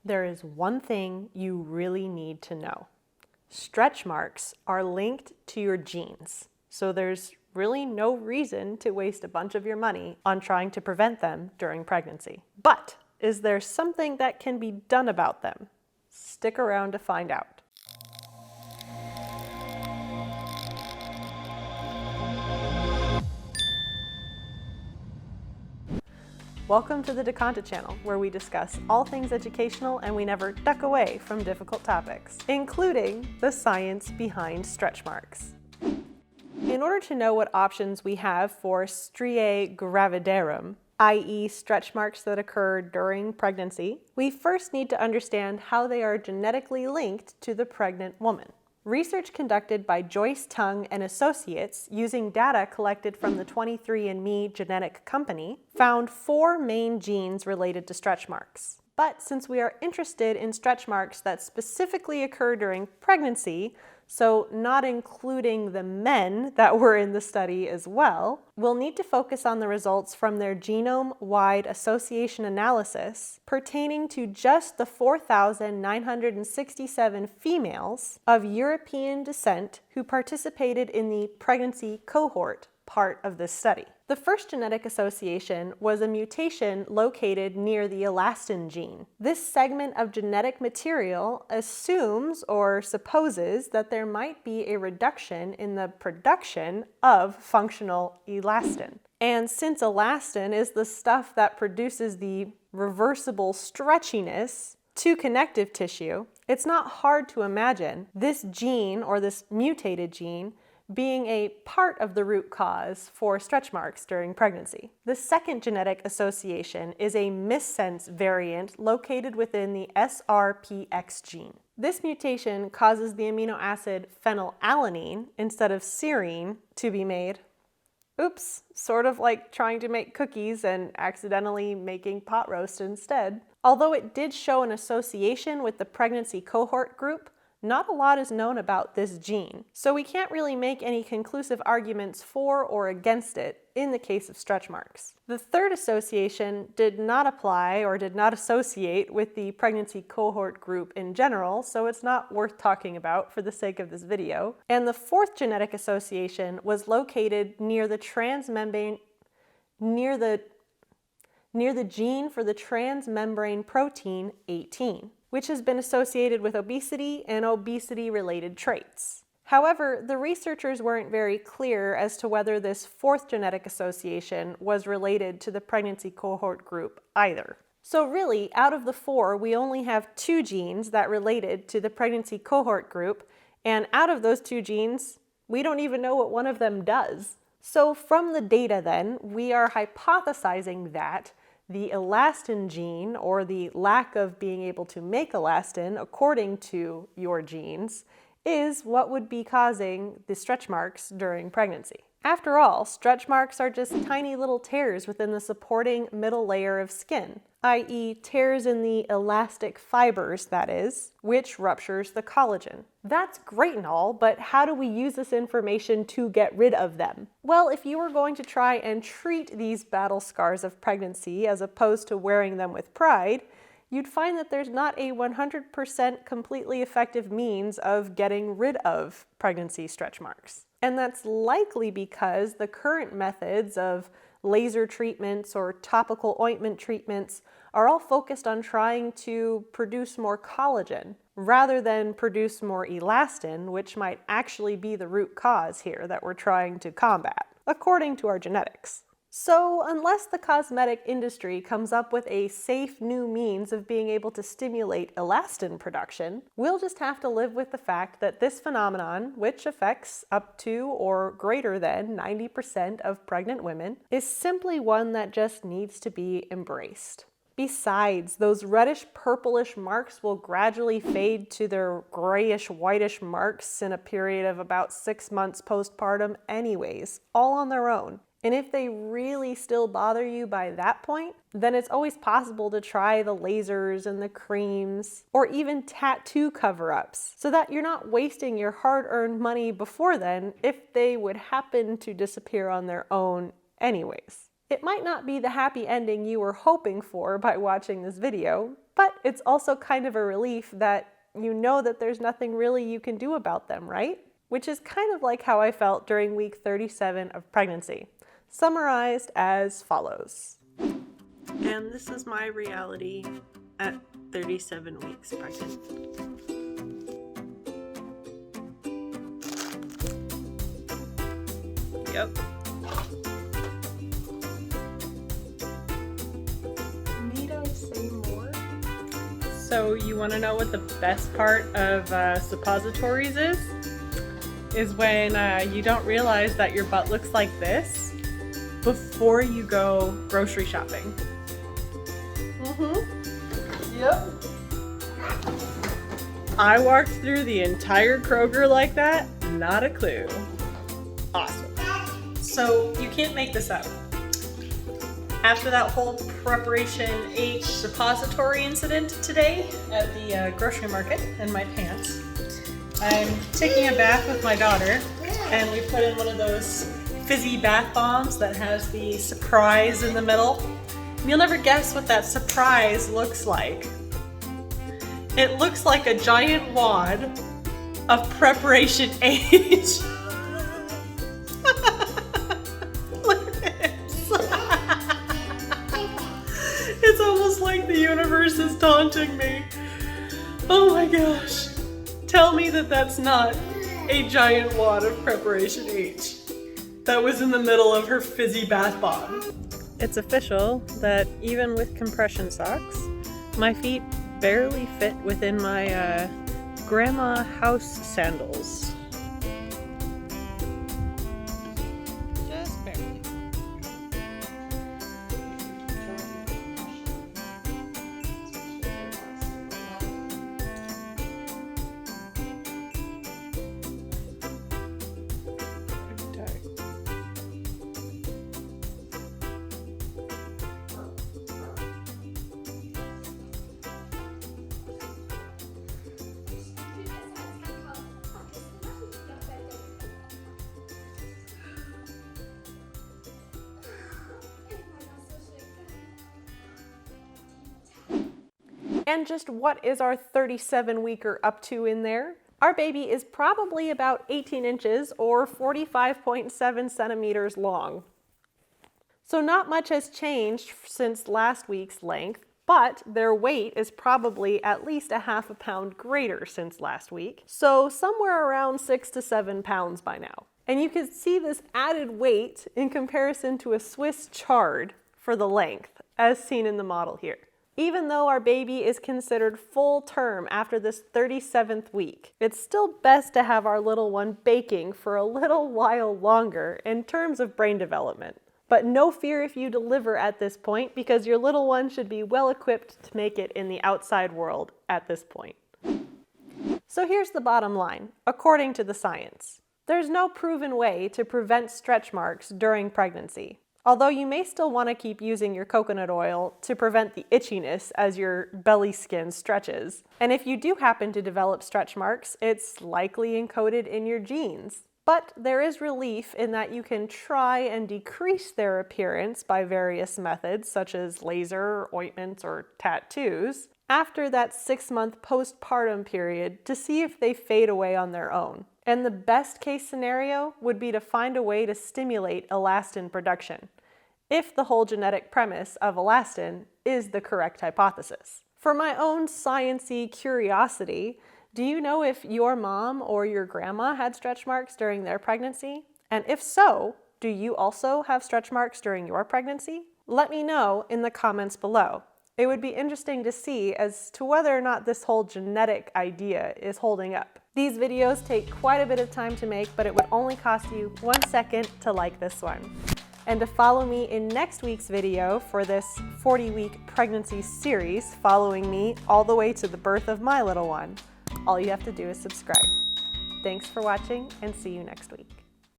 there is one thing you really need to know. Stretch marks are linked to your genes, so there's really no reason to waste a bunch of your money on trying to prevent them during pregnancy. But is there something that can be done about them? Stick around to find out. Welcome to the Deconta channel, where we discuss all things educational and we never duck away from difficult topics, including the science behind stretch marks. In order to know what options we have for striae gravidarum, i.e. stretch marks that occur during pregnancy, we first need to understand how they are genetically linked to the pregnant woman. Research conducted by Joyce Tung and Associates using data collected from the 23andMe genetic company found 4 main genes related to stretch marks. But since we are interested in stretch marks that specifically occur during pregnancy, so not including the men that were in the study as well, we'll need to focus on the results from their genome-wide association analysis pertaining to just the 4,967 females of European descent who participated in the pregnancy cohort part of this study. The first genetic association was a mutation located near the elastin gene. This segment of genetic material assumes or supposes that there might be a reduction in the production of functional elastin. And since elastin is the stuff that produces the reversible stretchiness to connective tissue, it's not hard to imagine this gene or this mutated gene being a part of the root cause for stretch marks during pregnancy. The second genetic association is a missense variant located within the SRPX gene. This mutation causes the amino acid phenylalanine instead of serine to be made. Oops, sort of like trying to make cookies and accidentally making pot roast instead. Although it did show an association with the pregnancy cohort group, not a lot is known about this gene, so we can't really make any conclusive arguments for or against it in the case of stretch marks. The third association did not apply or did not associate with the pregnancy cohort group in general, so it's not worth talking about for the sake of this video. And the fourth genetic association was located near the transmembrane, near the gene for the transmembrane protein 18. Which has been associated with obesity and obesity-related traits. However, the researchers weren't very clear as to whether this fourth genetic association was related to the pregnancy cohort group either. So really, out of the 4, we only have 2 genes that related to the pregnancy cohort group, and out of those 2 genes, we don't even know what one of them does. So from the data then, we are hypothesizing that the elastin gene, or the lack of being able to make elastin according to your genes, is what would be causing the stretch marks during pregnancy. After all, stretch marks are just tiny little tears within the supporting middle layer of skin, i.e. tears in the elastic fibers, that is, which ruptures the collagen. That's great and all, but how do we use this information to get rid of them? Well, if you were going to try and treat these battle scars of pregnancy as opposed to wearing them with pride, you'd find that there's not a 100% completely effective means of getting rid of pregnancy stretch marks. And that's likely because the current methods of laser treatments or topical ointment treatments are all focused on trying to produce more collagen rather than produce more elastin, which might actually be the root cause here that we're trying to combat, according to our genetics. So unless the cosmetic industry comes up with a safe new means of being able to stimulate elastin production, we'll just have to live with the fact that this phenomenon, which affects up to or greater than 90% of pregnant women, is simply one that just needs to be embraced. Besides, those reddish-purplish marks will gradually fade to their grayish-whitish marks in a period of about 6 months postpartum anyways, all on their own. And if they really still bother you by that point, then it's always possible to try the lasers and the creams, or even tattoo cover-ups, so that you're not wasting your hard-earned money before then if they would happen to disappear on their own anyways. It might not be the happy ending you were hoping for by watching this video, But it's also kind of a relief that you know that there's nothing really you can do about them, right? Which is kind of like how I felt during week 37 of pregnancy, summarized as follows. And this is my reality at 37 weeks pregnant. Yep. Need I say more? So you want to know what the best part of suppositories is? Is when you don't realize that your butt looks like this before you go grocery shopping. Yep. I walked through the entire Kroger like that, not a clue. Awesome. So you can't make this up. After that whole Preparation H suppository incident today at the grocery market in my pants, I'm taking a bath with my daughter, and we put in one of those fizzy bath bombs that has the surprise in the middle. You'll never guess what that surprise looks like. It looks like a giant wad of Preparation H. Look at this. It's almost like the universe is taunting me. Oh my gosh. Tell me that that's not a giant wad of Preparation H that was in the middle of her fizzy bath bomb. It's official that even with compression socks, my feet barely fit within my grandma house sandals. Just barely. And just what is our 37-weeker up to in there? Our baby is probably about 18 inches or 45.7 centimeters long. So not much has changed since last week's length, but their weight is probably at least a half a pound greater since last week. So somewhere around 6 to 7 pounds by now. And you can see this added weight in comparison to a Swiss chard for the length, as seen in the model here. Even though our baby is considered full term after this 37th week, it's still best to have our little one baking for a little while longer in terms of brain development. But no fear if you deliver at this point, because your little one should be well equipped to make it in the outside world at this point. So here's the bottom line, according to the science. There's no proven way to prevent stretch marks during pregnancy. Although you may still want to keep using your coconut oil to prevent the itchiness as your belly skin stretches. And if you do happen to develop stretch marks, it's likely encoded in your genes. But there is relief in that you can try and decrease their appearance by various methods, such as laser, ointments, or tattoos, after that 6-month postpartum period to see if they fade away on their own. And the best case scenario would be to find a way to stimulate elastin production, if the whole genetic premise of elastin is the correct hypothesis. For my own science-y curiosity, do you know if your mom or your grandma had stretch marks during their pregnancy? And if so, do you also have stretch marks during your pregnancy? Let me know in the comments below. It would be interesting to see as to whether or not this whole genetic idea is holding up. These videos take quite a bit of time to make, but it would only cost you 1 second to like this one. And to follow me in next week's video for this 40-week pregnancy series, following me all the way to the birth of my little one, all you have to do is subscribe. Thanks for watching, and see you next week.